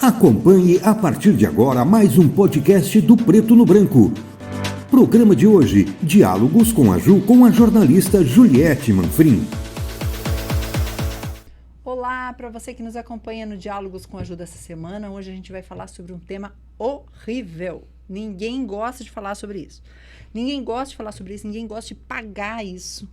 Acompanhe a partir de agora mais um podcast do Preto no Branco. Programa de hoje, Diálogos com a Ju, com a jornalista Juliette Manfrim. Olá, para você que nos acompanha no Diálogos com a Ju dessa semana, hoje a gente vai falar sobre um tema horrível. Ninguém gosta de falar sobre isso. Ninguém gosta de falar sobre isso, ninguém gosta de pagar isso.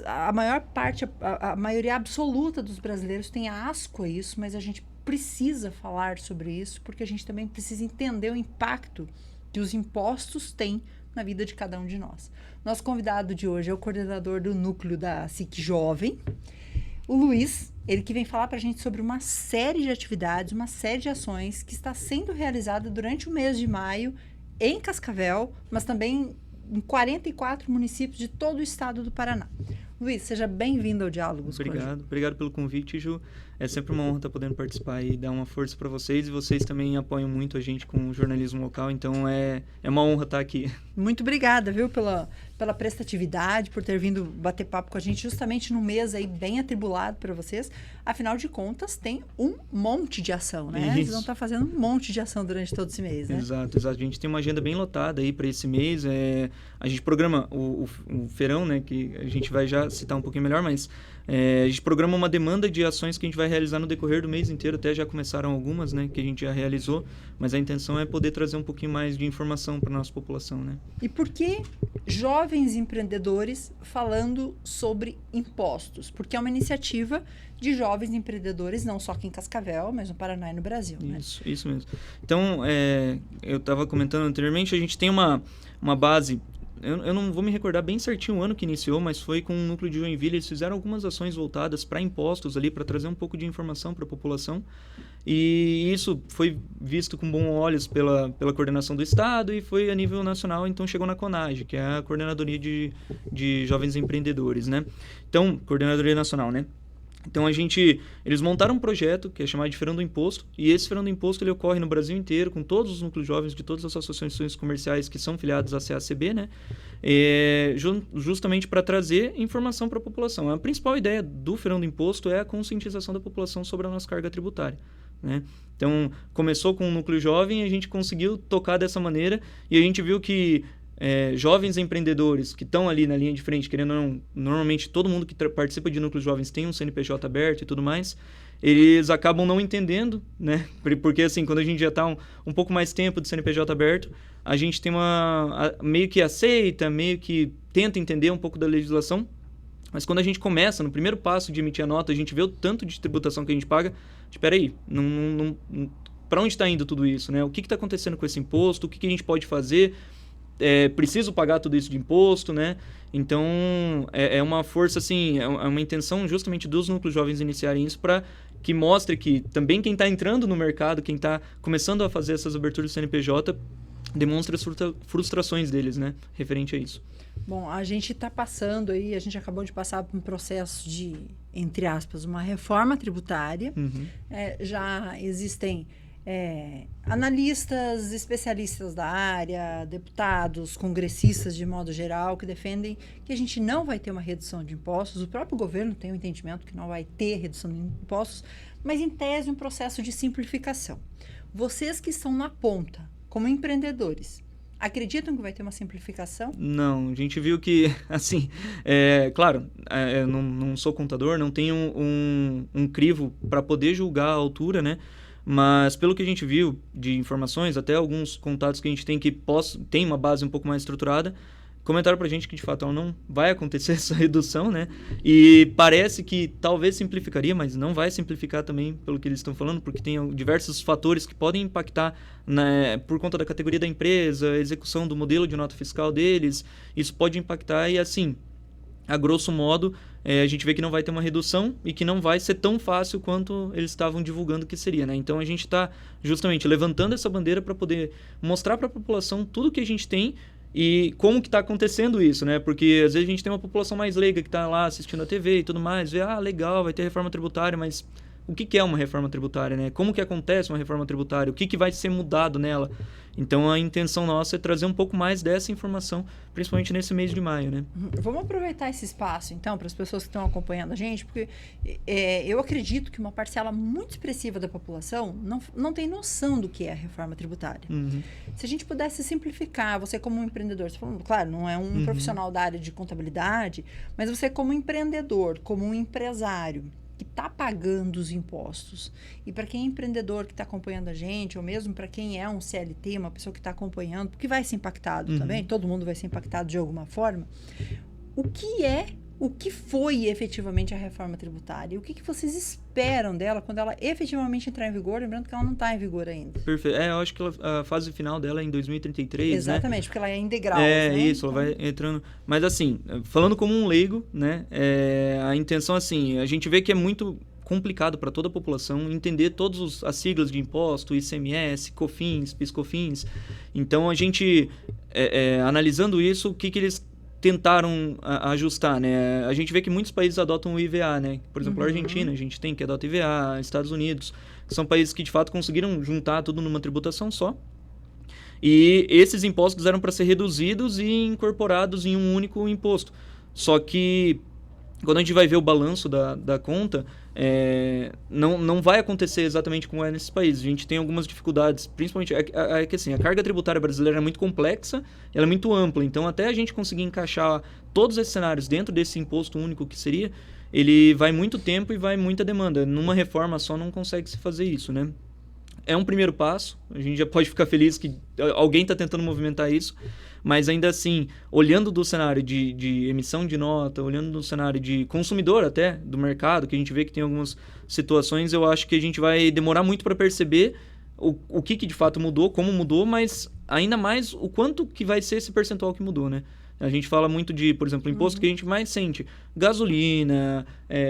A maior parte, a maioria absoluta dos brasileiros tem asco a isso, mas a gente precisa falar sobre isso, porque a gente também precisa entender o impacto que os impostos têm na vida de cada um de nós. Nosso convidado de hoje é o coordenador do núcleo da SIC Jovem, o Luiz, ele que vem falar para a gente sobre uma série de atividades, uma série de ações que está sendo realizada durante o mês de maio em Cascavel, mas também em 44 municípios de todo o estado do Paraná. Luiz, seja bem-vindo ao Diálogos. Obrigado pelo convite, Ju. É sempre uma honra estar podendo participar e dar uma força para vocês. E vocês também apoiam muito a gente com o jornalismo local, então é uma honra estar aqui. Muito obrigada, viu, pela prestatividade, por ter vindo bater papo com a gente justamente num mês aí bem atribulado para vocês. Afinal de contas, tem um monte de ação, né? Isso. Vocês vão estar fazendo um monte de ação durante todo esse mês, né? Exato. A gente tem uma agenda bem lotada aí para esse mês. A gente programa o feirão, né, que a gente vai já citar um pouquinho melhor, mas a gente programa uma demanda de ações que a gente vai realizar no decorrer do mês inteiro. Até já começaram algumas, né, que a gente já realizou, mas a intenção é poder trazer um pouquinho mais de informação para a nossa população, né? E por que jovens empreendedores falando sobre impostos? Porque é uma iniciativa de jovens empreendedores, não só aqui em Cascavel, mas no Paraná e no Brasil, né? Isso mesmo. Então, eu estava comentando anteriormente, a gente tem uma base. Eu não vou me recordar bem certinho o ano que iniciou, mas foi com o núcleo de Joinville. Eles fizeram algumas ações voltadas para impostos ali, para trazer um pouco de informação para a população. E isso foi visto com bons olhos pela coordenação do Estado e foi a nível nacional, então chegou na CONAGE, que é a Coordenadoria de Jovens Empreendedores, né? Então, Coordenadoria Nacional, né? Então, eles montaram um projeto que é chamado de Feirão do Imposto, e esse Feirão do Imposto ele ocorre no Brasil inteiro, com todos os núcleos jovens de todas as associações comerciais que são filiadas à CACB, né? Justamente para trazer informação para a população. A principal ideia do Feirão do Imposto é a conscientização da população sobre a nossa carga tributária, né? Então, começou com o núcleo jovem, a gente conseguiu tocar dessa maneira, e a gente viu que jovens empreendedores que estão ali na linha de frente, querendo ou não, normalmente todo mundo que participa de núcleos jovens tem um CNPJ aberto e tudo mais, eles acabam não entendendo, né? Porque assim, quando a gente já está um pouco mais tempo de CNPJ aberto, a gente tem meio que aceita, meio que tenta entender um pouco da legislação, mas quando a gente começa, no primeiro passo de emitir a nota, a gente vê o tanto de tributação que a gente paga, espera aí, para onde está indo tudo isso, né? O que está acontecendo com esse imposto? O que a gente pode fazer? Preciso pagar tudo isso de imposto, né? Então, é uma força, assim, é uma intenção justamente dos núcleos jovens iniciarem isso para que mostre que também quem está entrando no mercado, quem está começando a fazer essas aberturas do CNPJ, demonstra as frustrações deles, né? Referente a isso. Bom, a gente está passando aí, a gente acabou de passar por um processo de, entre aspas, uma reforma tributária. Uhum. Já existem analistas, especialistas da área, deputados, congressistas de modo geral, que defendem que a gente não vai ter uma redução de impostos. O próprio governo tem o entendimento que não vai ter redução de impostos, mas em tese um processo de simplificação. Vocês que estão na ponta, como empreendedores, acreditam que vai ter uma simplificação? Não, a gente viu que, assim, claro, eu não sou contador, não tenho um crivo para poder julgar a altura, né? Mas pelo que a gente viu de informações, até alguns contatos que a gente tem que tem uma base um pouco mais estruturada, comentaram pra gente que de fato não vai acontecer essa redução, né? E parece que talvez simplificaria, mas não vai simplificar também pelo que eles estão falando, porque tem diversos fatores que podem impactar, né, por conta da categoria da empresa, a execução do modelo de nota fiscal deles, isso pode impactar e assim, a grosso modo, a gente vê que não vai ter uma redução e que não vai ser tão fácil quanto eles estavam divulgando que seria, né? Então a gente está justamente levantando essa bandeira para poder mostrar para a população tudo que a gente tem e como que está acontecendo isso, né? Porque às vezes a gente tem uma população mais leiga que está lá assistindo a TV e tudo mais, vê, legal, vai ter reforma tributária, mas o que é uma reforma tributária, né? Como que acontece uma reforma tributária, o que vai ser mudado nela. Então, a intenção nossa é trazer um pouco mais dessa informação, principalmente nesse mês de maio, né? Vamos aproveitar esse espaço, então, para as pessoas que estão acompanhando a gente, porque eu acredito que uma parcela muito expressiva da população não tem noção do que é a reforma tributária. Se a gente pudesse simplificar, você como um empreendedor, você falando, claro, não é um profissional da área de contabilidade, mas você como empreendedor, como um empresário, que está pagando os impostos. E para quem é empreendedor que está acompanhando a gente, ou mesmo para quem é um CLT, uma pessoa que está acompanhando, porque vai ser impactado também, todo mundo vai ser impactado de alguma forma, o que foi efetivamente a reforma tributária? E o que vocês esperam dela quando ela efetivamente entrar em vigor? Lembrando que ela não está em vigor ainda. Perfeito. Eu acho que a fase final dela é em 2033, Exatamente, né? Porque ela é em degraus, né? Isso, ela vai entrando... Mas assim, falando como um leigo, né? A intenção, assim, a gente vê que é muito complicado para toda a população entender todas as siglas de imposto, ICMS, COFINS, PIS/COFINS. Então, a gente, analisando isso, o que eles tentaram ajustar, né? A gente vê que muitos países adotam o IVA, né? Por exemplo, a Argentina, a gente tem que adota IVA, Estados Unidos, que são países que de fato conseguiram juntar tudo numa tributação só. E esses impostos eram para ser reduzidos e incorporados em um único imposto. Só que quando a gente vai ver o balanço da conta, não vai acontecer exatamente como é nesses países. A gente tem algumas dificuldades, principalmente que assim, a carga tributária brasileira é muito complexa, ela é muito ampla, então até a gente conseguir encaixar todos esses cenários dentro desse imposto único que seria, ele vai muito tempo e vai muita demanda. Numa reforma só não consegue se fazer isso, né? É um primeiro passo, a gente já pode ficar feliz que alguém está tentando movimentar isso, mas ainda assim, olhando do cenário de emissão de nota, olhando do cenário de consumidor até, do mercado, que a gente vê que tem algumas situações, eu acho que a gente vai demorar muito para perceber o que de fato mudou, como mudou, mas ainda mais o quanto que vai ser esse percentual que mudou, né? A gente fala muito de, por exemplo, imposto que a gente mais sente, gasolina,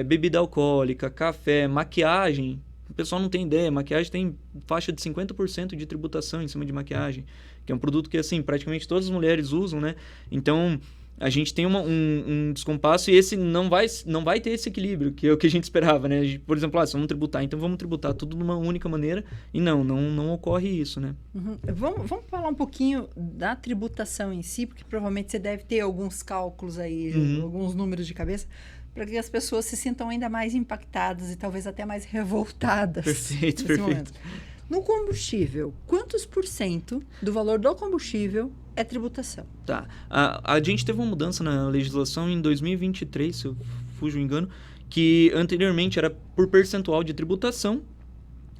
bebida alcoólica, café, maquiagem. O pessoal não tem ideia, maquiagem tem faixa de 50% de tributação em cima de maquiagem, que é um produto que, assim, praticamente todas as mulheres usam, né? Então, a gente tem um descompasso e esse não vai ter esse equilíbrio, que é o que a gente esperava, né? Por exemplo, se vamos tributar, então vamos tributar tudo de uma única maneira e não ocorre isso, né? Vamos falar um pouquinho da tributação em si, porque provavelmente você deve ter alguns cálculos aí, alguns números de cabeça, para que as pessoas se sintam ainda mais impactadas e talvez até mais revoltadas. Perfeito. Momento. No combustível, quantos % do valor do combustível é tributação? Tá. A gente teve uma mudança na legislação em 2023, se eu fujo o engano, que anteriormente era por percentual de tributação,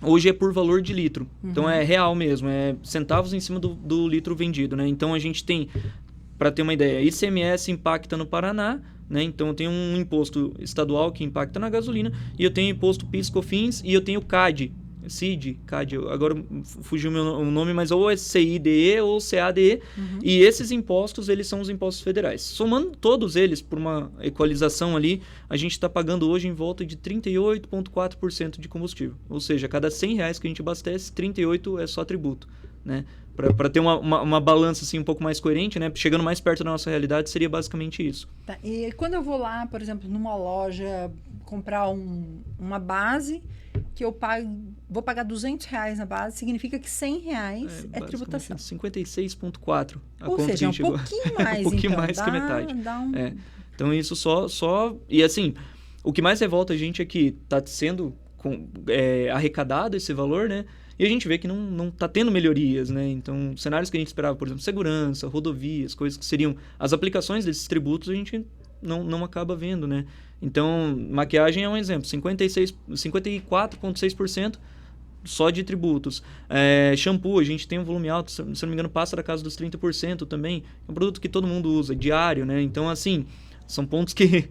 hoje é por valor de litro. Então é real mesmo, é centavos em cima do litro vendido, né? Então a gente tem, para ter uma ideia, ICMS impacta no Paraná, né? Então eu tenho um imposto estadual que impacta na gasolina, e eu tenho imposto PIS/COFINS, e eu tenho CAD, agora fugiu o nome, mas ou é CIDE ou CADE, e esses impostos, eles são os impostos federais. Somando todos eles por uma equalização ali, a gente está pagando hoje em volta de 38,4% de combustível. Ou seja, a cada R$100 que a gente abastece, 38 é só tributo, né? Para ter uma balança assim, um pouco mais coerente, né? Chegando mais perto da nossa realidade, seria basicamente isso. Tá. E quando eu vou lá, por exemplo, numa loja, comprar uma base, que eu vou pagar R$200 na base, significa que R$100 é tributação. 56,4. Ou seja, um pouquinho mais, um pouquinho então, mais que metade. Um... Então, isso só... E assim, o que mais revolta a gente é que está sendo arrecadado esse valor, né? E a gente vê que não está tendo melhorias, né? Então, cenários que a gente esperava, por exemplo, segurança, rodovias, coisas que seriam as aplicações desses tributos, a gente não acaba vendo, né? Então, maquiagem é um exemplo, 54,6% só de tributos. Shampoo, a gente tem um volume alto, se não me engano, passa da casa dos 30% também. É um produto que todo mundo usa, diário, né? Então, assim, são pontos que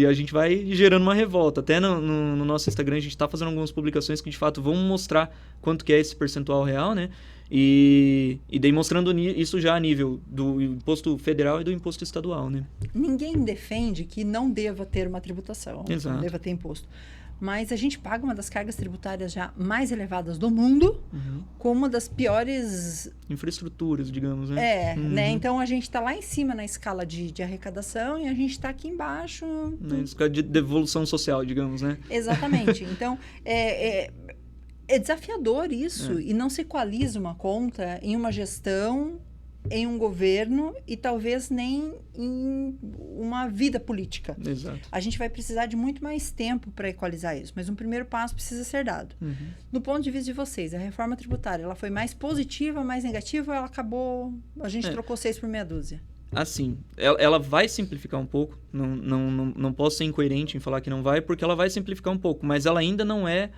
a gente vai gerando uma revolta. Até no nosso Instagram, a gente está fazendo algumas publicações que, de fato, vão mostrar quanto que é esse percentual real, né? E daí mostrando isso já a nível do imposto federal e do imposto estadual, né? Ninguém defende que não deva ter uma tributação, Exato. não deva ter imposto. mas a gente paga uma das cargas tributárias já mais elevadas do mundo, com uma das piores... Infraestruturas, digamos, né? né? Então, a gente está lá em cima na escala de arrecadação e a gente está aqui embaixo... Na escala de devolução social, digamos, né? Exatamente. Então, é desafiador isso e não se equaliza uma conta em uma gestão, em um governo e talvez nem em uma vida política. Exato. A gente vai precisar de muito mais tempo para equalizar isso, mas um primeiro passo precisa ser dado. Do ponto de vista de vocês, a reforma tributária, ela foi mais positiva, mais negativa ou ela acabou... A gente trocou 6 por meia dúzia? Assim, ela vai simplificar um pouco, não posso ser incoerente em falar que não vai, porque ela vai simplificar um pouco, mas ela ainda não é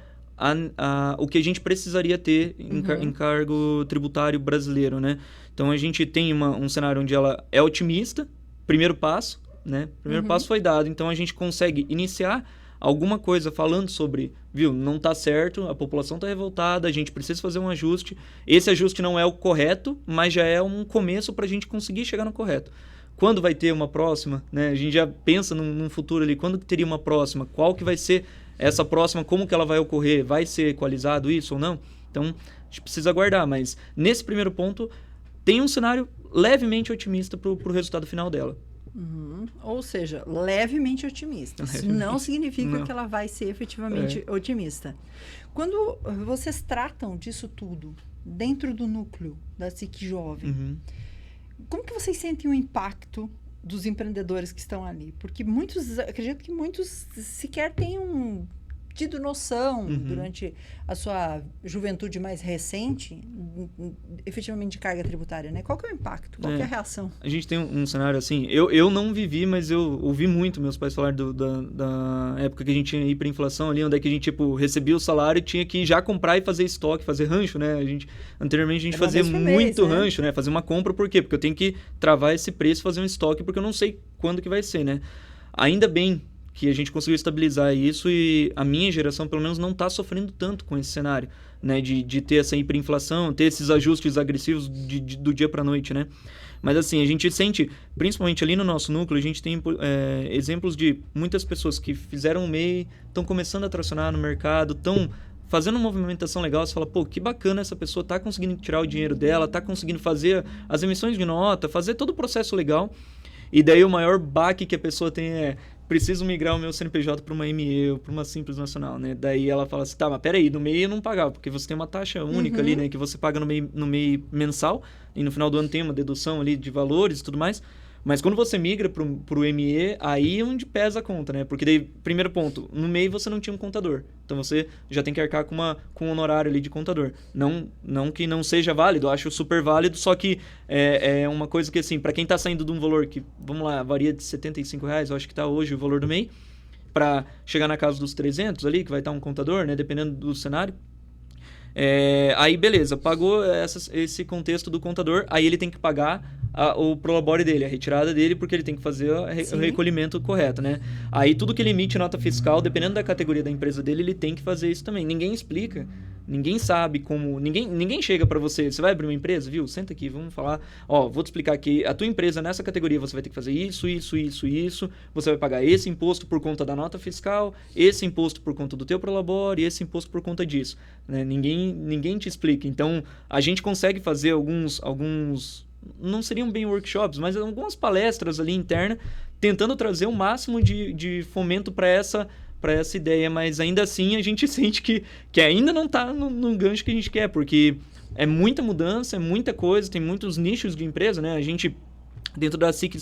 o que a gente precisaria ter em cargo tributário brasileiro, né? Então, a gente tem um cenário onde ela é otimista, primeiro passo, né? Primeiro passo foi dado, então a gente consegue iniciar alguma coisa falando sobre, não está certo, a população está revoltada, a gente precisa fazer um ajuste. Esse ajuste não é o correto, mas já é um começo para a gente conseguir chegar no correto. Quando vai ter uma próxima, né? A gente já pensa num futuro ali, quando que teria uma próxima, qual que vai ser essa próxima, como que ela vai ocorrer, vai ser equalizado isso ou não? Então, a gente precisa aguardar, mas nesse primeiro ponto, tem um cenário levemente otimista para o resultado final dela. Ou seja, levemente otimista. Isso não significa que ela vai ser efetivamente otimista. Quando vocês tratam disso tudo dentro do núcleo da SIC Jovem, como que vocês sentem o impacto dos empreendedores que estão ali? Porque acredito que muitos sequer tenham tido noção durante a sua juventude mais recente, efetivamente, de carga tributária, né? Qual que é o impacto? Qual que é a reação? A gente tem um cenário assim, eu não vivi, mas eu ouvi muito meus pais falar da época que a gente tinha hiperinflação ali, onde é que a gente, recebia o salário e tinha que já comprar e fazer estoque, fazer rancho, né? Anteriormente a gente fazia muito rancho, né? Fazer uma compra, por quê? Porque eu tenho que travar esse preço, fazer um estoque, porque eu não sei quando que vai ser, né? Ainda bem que a gente conseguiu estabilizar isso e a minha geração, pelo menos, não está sofrendo tanto com esse cenário, né? De ter essa hiperinflação, ter esses ajustes agressivos do dia para a noite, né? Mas, assim, a gente sente, principalmente ali no nosso núcleo, a gente tem exemplos de muitas pessoas que fizeram o MEI, estão começando a tracionar no mercado, estão fazendo uma movimentação legal. Você fala, que bacana, essa pessoa está conseguindo tirar o dinheiro dela, está conseguindo fazer as emissões de nota, fazer todo o processo legal. E daí o maior baque que a pessoa tem preciso migrar o meu CNPJ para uma ME ou para uma Simples Nacional, né? Daí ela fala assim, mas peraí, no MEI eu não pagava, porque você tem uma taxa única ali, né? Que você paga no MEI mensal, e no final do ano tem uma dedução ali de valores e tudo mais. Mas quando você migra para o ME, aí é onde pesa a conta, né? Porque daí, primeiro ponto, no MEI você não tinha um contador. Então você já tem que arcar com um honorário ali de contador. Não que não seja válido, eu acho super válido, só que é uma coisa que, assim, para quem está saindo de um valor que, vamos lá, varia de R$75, eu acho que está hoje o valor do MEI, para chegar na casa dos 300 ali, que vai estar um contador, né? Dependendo do cenário. Aí, beleza, pagou esse contexto do contador, aí ele tem que pagar o prolabore dele, a retirada dele, porque ele tem que fazer o recolhimento correto, né? Aí tudo que ele emite nota fiscal, dependendo da categoria da empresa dele, ele tem que fazer isso também. Ninguém explica, ninguém sabe como... Ninguém chega para você vai abrir uma empresa, viu? Senta aqui, vamos falar. Vou te explicar aqui, a tua empresa nessa categoria você vai ter que fazer isso, você vai pagar esse imposto por conta da nota fiscal, esse imposto por conta do teu prolabore e esse imposto por conta disso, né? Ninguém te explica. Então, a gente consegue fazer alguns não seriam bem workshops, mas algumas palestras ali internas, tentando trazer o máximo de fomento para essa ideia, mas ainda assim a gente sente que ainda não está no gancho que a gente quer, porque é muita mudança, é muita coisa, tem muitos nichos de empresa, né? A gente, dentro da SIC,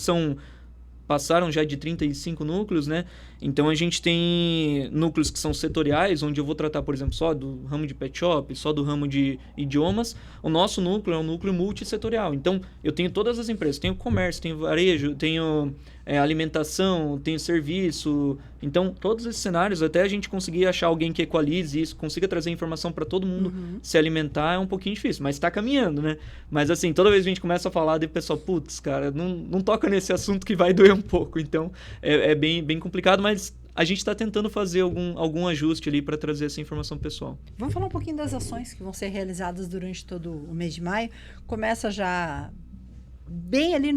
passaram já de 35 núcleos, né? Então, a gente tem núcleos que são setoriais, onde eu vou tratar, por exemplo, só do ramo de pet shop, só do ramo de idiomas. O nosso núcleo é um núcleo multissetorial. Então, eu tenho todas as empresas. Tenho comércio, tenho varejo, tenho alimentação, tenho serviço. Então, todos esses cenários, até a gente conseguir achar alguém que equalize isso, consiga trazer informação para todo mundo se alimentar, é um pouquinho difícil. Mas está caminhando, né? Mas, assim, toda vez que a gente começa a falar, daí o pessoal, putz, cara, não toca nesse assunto que vai doer um pouco. Então, é bem complicado, mas a gente está tentando fazer algum ajuste ali para trazer essa informação pessoal. Vamos falar um pouquinho das ações que vão ser realizadas durante todo o mês de maio. Começa já bem ali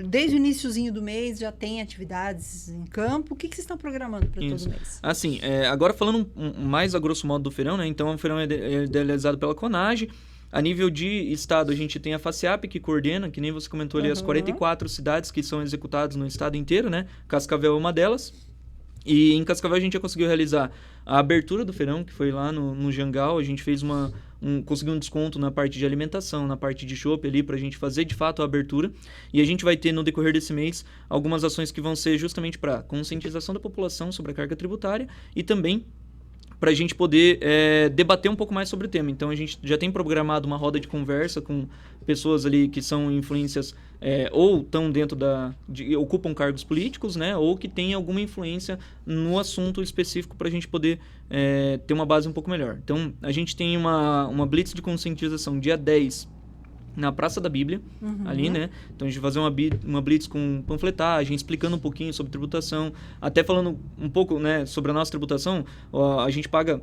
desde o iniciozinho do mês já tem atividades em campo. O que vocês estão programando para todo mês? Assim, agora falando mais a grosso modo do feirão, né? Então o feirão é idealizado pela CONAGE. A nível de estado, a gente tem a FACIAP, que coordena, que nem você comentou ali, as 44 cidades que são executadas no estado inteiro, né? Cascavel é uma delas. E em Cascavel a gente já conseguiu realizar a abertura do feirão, que foi lá no Jangal. A gente fez conseguiu um desconto na parte de alimentação, na parte de chopp ali, para a gente fazer de fato a abertura. E a gente vai ter no decorrer desse mês algumas ações que vão ser justamente para conscientização da população sobre a carga tributária e também para a gente poder debater um pouco mais sobre o tema. Então, a gente já tem programado uma roda de conversa com pessoas ali que são influências ou estão dentro ocupam cargos políticos, né? Ou que têm alguma influência no assunto específico para a gente poder ter uma base um pouco melhor. Então, a gente tem uma blitz de conscientização dia 10 na Praça da Bíblia, ali, né? Então, a gente vai fazer uma blitz com panfletagem, explicando um pouquinho sobre tributação, até falando um pouco, né, sobre a nossa tributação. A gente paga,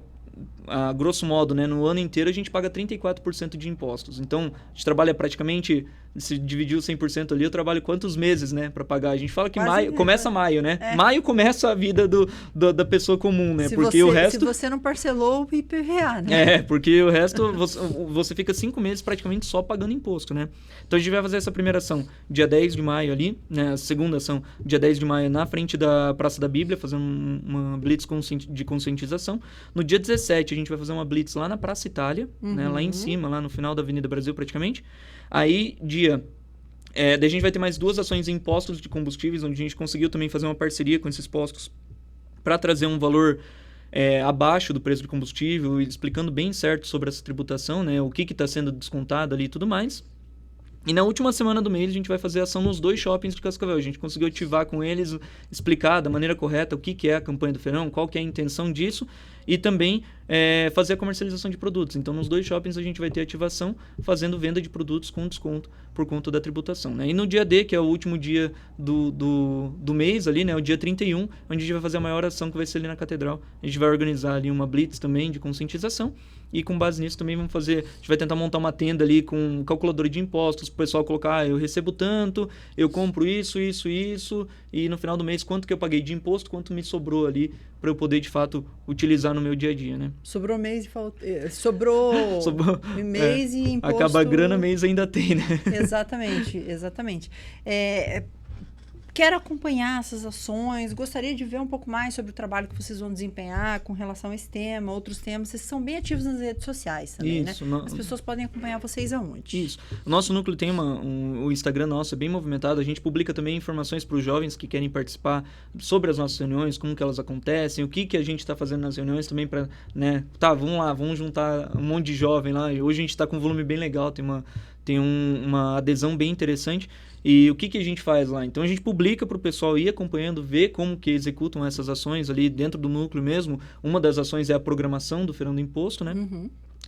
a grosso modo, né, no ano inteiro, a gente paga 34% de impostos. Então, a gente trabalha praticamente, se dividiu 100% ali, eu trabalho quantos meses, né, para pagar? A gente fala que começa maio, né? Maio começa a vida da pessoa comum, né? O resto... Se você não parcelou o IPVA, né? Porque o resto, você fica 5 meses praticamente só pagando imposto, né? Então, a gente vai fazer essa primeira ação dia 10 de maio ali, né? A segunda ação dia 10 de maio na frente da Praça da Bíblia, fazendo uma blitz de conscientização. No dia 17, a gente vai fazer uma blitz lá na Praça Itália, né? Lá em cima, lá no final da Avenida Brasil praticamente. Aí, daí a gente vai ter mais 2 ações em postos de combustíveis, onde a gente conseguiu também fazer uma parceria com esses postos para trazer um valor abaixo do preço do combustível, explicando bem certo sobre essa tributação, né? O que está sendo descontado ali e tudo mais. E na última semana do mês a gente vai fazer ação nos 2 shoppings de Cascavel. A gente conseguiu ativar com eles, explicar da maneira correta o que é a campanha do feirão, qual que é a intenção disso e também fazer a comercialização de produtos. Então, nos 2 shoppings a gente vai ter ativação fazendo venda de produtos com desconto por conta da tributação, né? E no dia D, que é o último dia do mês ali, né? O dia 31, onde a gente vai fazer a maior ação que vai ser ali na Catedral. A gente vai organizar ali uma blitz também de conscientização. E com base nisso também a gente vai tentar montar uma tenda ali com calculadora de impostos, para o pessoal colocar, eu recebo tanto, eu compro isso, e no final do mês quanto que eu paguei de imposto, quanto me sobrou ali, para eu poder de fato utilizar no meu dia a dia, né? Sobrou mês e sobrou mês e imposto. Acaba a grana, mês ainda tem, né? Exatamente. Quero acompanhar essas ações, gostaria de ver um pouco mais sobre o trabalho que vocês vão desempenhar com relação a esse tema, outros temas. Vocês são bem ativos nas redes sociais também, né? As pessoas podem acompanhar vocês aonde? Isso. O nosso núcleo tem o Instagram nosso, é bem movimentado. A gente publica também informações para os jovens que querem participar sobre as nossas reuniões, como que elas acontecem, o que a gente está fazendo nas reuniões também para, né? Vamos lá, vamos juntar um monte de jovem lá. Hoje a gente está com um volume bem legal, tem uma adesão bem interessante. E o que a gente faz lá? Então, a gente publica para o pessoal ir acompanhando, ver como que executam essas ações ali dentro do núcleo mesmo. Uma das ações é a programação do Feirão do Imposto, né?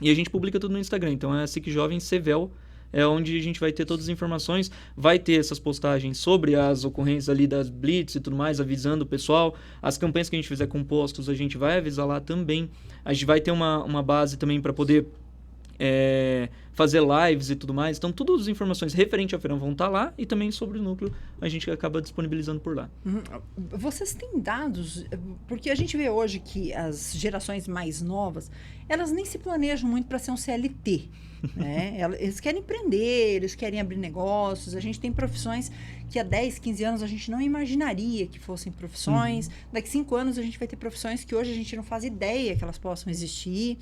E a gente publica tudo no Instagram. Então, é a SIC Jovem Sevel, é onde a gente vai ter todas as informações, vai ter essas postagens sobre as ocorrências ali das blitz e tudo mais, avisando o pessoal. As campanhas que a gente fizer com postos, a gente vai avisar lá também. A gente vai ter uma base também para poder fazer lives e tudo mais. Então, todas as informações referentes ao feirão vão estar lá e também sobre o núcleo a gente acaba disponibilizando por lá. Vocês têm dados? Porque a gente vê hoje que as gerações mais novas, elas nem se planejam muito para ser um CLT. Né? Eles querem empreender, eles querem abrir negócios. A gente tem profissões que há 10, 15 anos a gente não imaginaria que fossem profissões. Daqui 5 anos a gente vai ter profissões que hoje a gente não faz ideia que elas possam existir.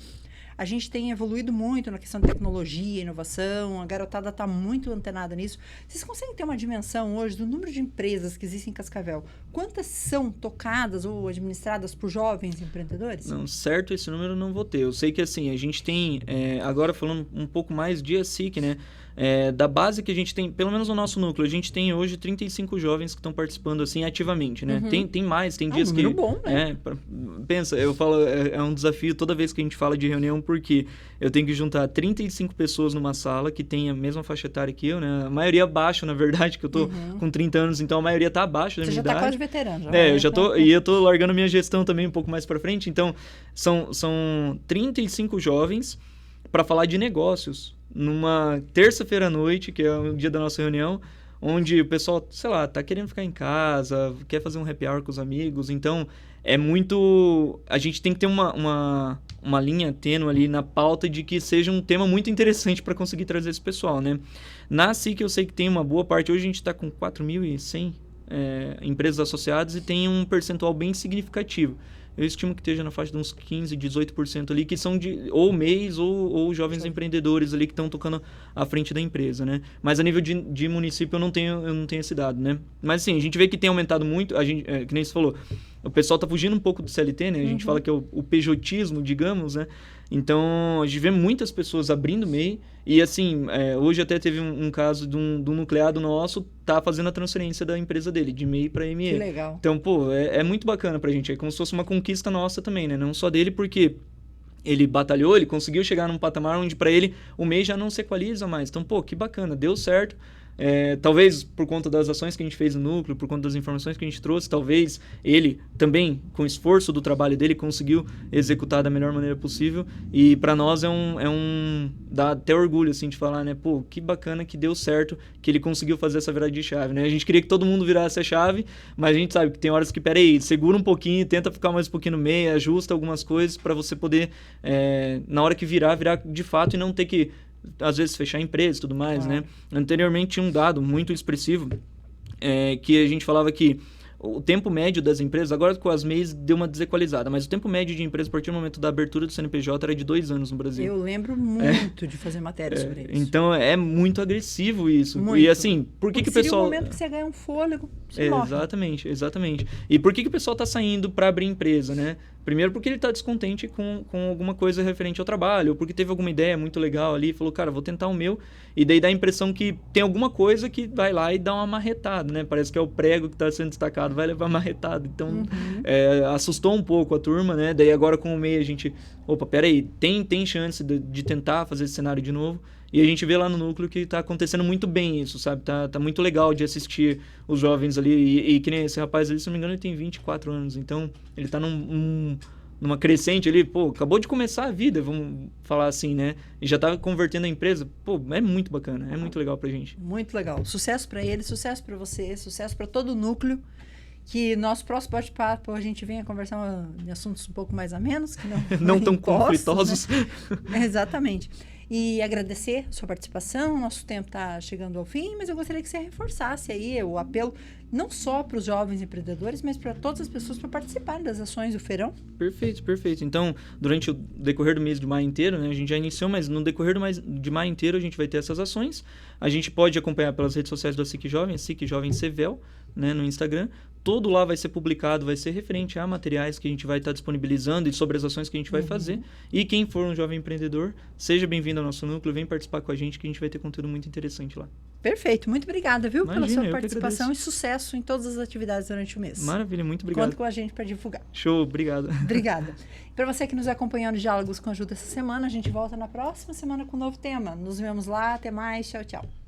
A gente tem evoluído muito na questão de tecnologia, inovação, a garotada está muito antenada nisso. Vocês conseguem ter uma dimensão hoje do número de empresas que existem em Cascavel? Quantas são tocadas ou administradas por jovens empreendedores? Não, certo, esse número eu não vou ter. Eu sei que assim, a gente tem, agora falando um pouco mais de ASIC, né? Da base que a gente tem, pelo menos no nosso núcleo, a gente tem hoje 35 jovens que estão participando assim ativamente, né? Tem mais, tem dias que... bom, né? Pensa, eu falo, é um desafio toda vez que a gente fala de reunião, porque eu tenho que juntar 35 pessoas numa sala que tem a mesma faixa etária que eu, né? A maioria abaixo, na verdade, que eu tô com 30 anos, então a maioria tá abaixo da minha idade. Você já tá quase veterano. Eu já tô, e eu tô largando minha gestão também um pouco mais para frente, então são 35 jovens para falar de negócios numa terça-feira à noite, que é o dia da nossa reunião, onde o pessoal, sei lá, tá querendo ficar em casa, quer fazer um happy hour com os amigos. Então, é muito... A gente tem que ter uma linha tênue ali na pauta de que seja um tema muito interessante para conseguir trazer esse pessoal, né? Na SIC, eu sei que tem uma boa parte. Hoje a gente está com 4.100 empresas associadas e tem um percentual bem significativo. Eu estimo que esteja na faixa de uns 15%, 18% ali, que são ou MEIs ou jovens empreendedores ali que estão tocando à frente da empresa, né? Mas a nível de município eu não tenho esse dado, né? Mas assim, a gente vê que tem aumentado muito, que nem você falou, o pessoal tá fugindo um pouco do CLT, né? A gente fala que é o pejotismo, digamos, né? Então, a gente vê muitas pessoas abrindo MEI e, assim, hoje até teve um caso de um nucleado nosso tá fazendo a transferência da empresa dele, de MEI para ME. Que legal. Então, pô, é muito bacana pra gente. É como se fosse uma conquista nossa também, né? Não só dele, porque ele batalhou, ele conseguiu chegar num patamar onde para ele o MEI já não se equaliza mais. Então, pô, que bacana, deu certo. Talvez por conta das ações que a gente fez no núcleo, por conta das informações que a gente trouxe, talvez ele também, com o esforço do trabalho dele, conseguiu executar da melhor maneira possível. E para nós dá até orgulho assim de falar, né? Pô, que bacana que deu certo, que ele conseguiu fazer essa virada de chave, né? A gente queria que todo mundo virasse a chave, mas a gente sabe que tem horas que, peraí, segura um pouquinho, tenta ficar mais um pouquinho no meio, ajusta algumas coisas para você poder, na hora que virar de fato e não ter que às vezes fechar a empresa e tudo mais, né? Anteriormente tinha um dado muito expressivo que a gente falava que o tempo médio das empresas, agora com as MEIs deu uma desequalizada, mas o tempo médio de empresa a partir do momento da abertura do CNPJ era de 2 anos no Brasil. Eu lembro muito de fazer matéria sobre isso. Então é muito agressivo isso. Muito. E assim, por que o pessoal... Seria o momento que você ganha um fôlego, você morre. Exatamente. E por que o pessoal está saindo para abrir empresa, né? Primeiro porque ele está descontente com alguma coisa referente ao trabalho, ou porque teve alguma ideia muito legal ali e falou, cara, vou tentar o meu. E daí dá a impressão que tem alguma coisa que vai lá e dá uma marretada, né? Parece que é o prego que está sendo destacado, vai levar marretada. Então, assustou um pouco a turma, né? Daí agora com o MEI a gente... Opa, peraí, tem chance de tentar fazer esse cenário de novo. E a gente vê lá no núcleo que está acontecendo muito bem isso, sabe? Tá muito legal de assistir os jovens ali. E que nem esse rapaz ali, se não me engano, ele tem 24 anos. Então, ele está numa crescente ali. Pô, acabou de começar a vida, vamos falar assim, né? E já está convertendo a empresa. Pô, é muito bacana. É muito legal pra gente. Muito legal. Sucesso para ele, sucesso para você, sucesso para todo o núcleo. Que nosso próximo bate-papo a gente venha conversar em assuntos um pouco mais amenos, que não tão impostos, conflitosos. Né? Exatamente. E agradecer a sua participação. Nosso tempo está chegando ao fim, mas eu gostaria que você reforçasse aí o apelo, não só para os jovens empreendedores, mas para todas as pessoas para participarem das ações do Feirão. Perfeito. Então, durante o decorrer do mês de maio inteiro, né, a gente já iniciou, mas no decorrer de maio inteiro a gente vai ter essas ações. A gente pode acompanhar pelas redes sociais da SIC Jovem, SIC Jovem Sevel, né, no Instagram. Todo lá vai ser publicado, vai ser referente a materiais que a gente vai estar disponibilizando e sobre as ações que a gente vai fazer. E quem for um jovem empreendedor, seja bem-vindo ao nosso núcleo, vem participar com a gente que a gente vai ter conteúdo muito interessante lá. Perfeito, muito obrigada, viu, Imagina, pela sua participação e sucesso em todas as atividades durante o mês. Maravilha, muito obrigado. Conta com a gente para divulgar. Show, obrigado. Obrigada. Para você que nos acompanhou no Diálogos com Ajuda essa semana, a gente volta na próxima semana com um novo tema. Nos vemos lá, até mais, tchau, tchau.